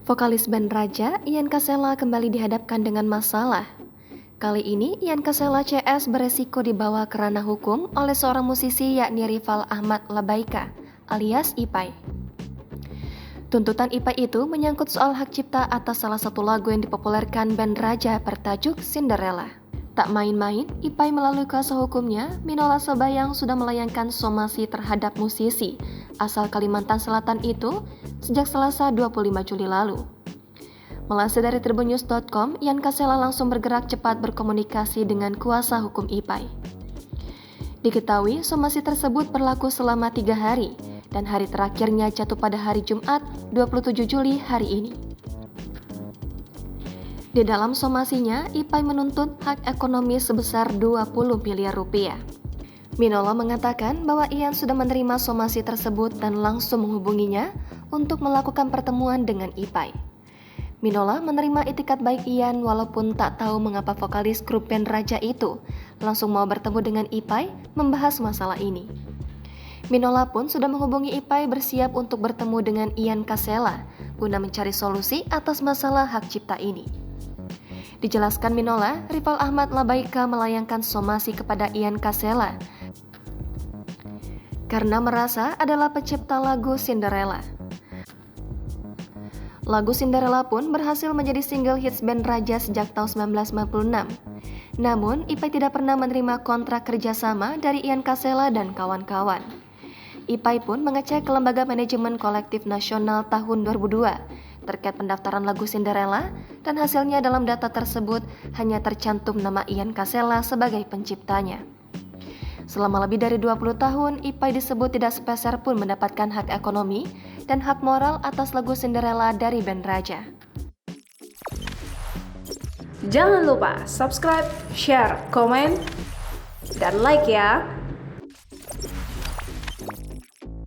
Vokalis band Raja, Ian Kasela kembali dihadapkan dengan masalah. Kali ini, Ian Kasela CS beresiko dibawa ke ranah hukum oleh seorang musisi yakni rival Ahmad Labaika, alias Ipai. Tuntutan Ipai itu menyangkut soal hak cipta atas salah satu lagu yang dipopulerkan band Raja bertajuk Cinderella. Tak main-main, Ipai melalui kuasa hukumnya, Minola Sobayang sudah melayangkan somasi terhadap musisi asal Kalimantan Selatan itu sejak Selasa 25 Juli lalu. Melansir dari tribunnews.com, Ian Kasela langsung bergerak cepat berkomunikasi dengan kuasa hukum Ipai. Diketahui somasi tersebut berlaku selama 3 hari dan hari terakhirnya jatuh pada hari Jumat 27 Juli hari ini. Di dalam somasinya, Ipai menuntut hak ekonomi sebesar 20 miliar rupiah. Minola mengatakan bahwa Ian sudah menerima somasi tersebut dan langsung menghubunginya untuk melakukan pertemuan dengan Ipai. Minola menerima itikat baik Ian walaupun tak tahu mengapa vokalis grup band Raja itu langsung mau bertemu dengan Ipai membahas masalah ini. Minola pun sudah menghubungi Ipai bersiap untuk bertemu dengan Ian Kasela guna mencari solusi atas masalah hak cipta ini. Dijelaskan Minola, rival Ahmad Labaika melayangkan somasi kepada Ian Kasela karena merasa adalah pencipta lagu Cinderella. Lagu Cinderella pun berhasil menjadi single hits band Raja sejak tahun 1996. Namun, Ipai tidak pernah menerima kontrak kerjasama dari Ian Kasela dan kawan-kawan. Ipai pun mengecek ke Lembaga Manajemen Kolektif Nasional tahun 2002 terkait pendaftaran lagu Cinderella, dan hasilnya dalam data tersebut hanya tercantum nama Ian Kasela sebagai penciptanya. Selama lebih dari 20 tahun, Ipai disebut tidak sepeser pun mendapatkan hak ekonomi dan hak moral atas lagu Cinderella dari band Raja. Jangan lupa subscribe, share, komen, dan like ya!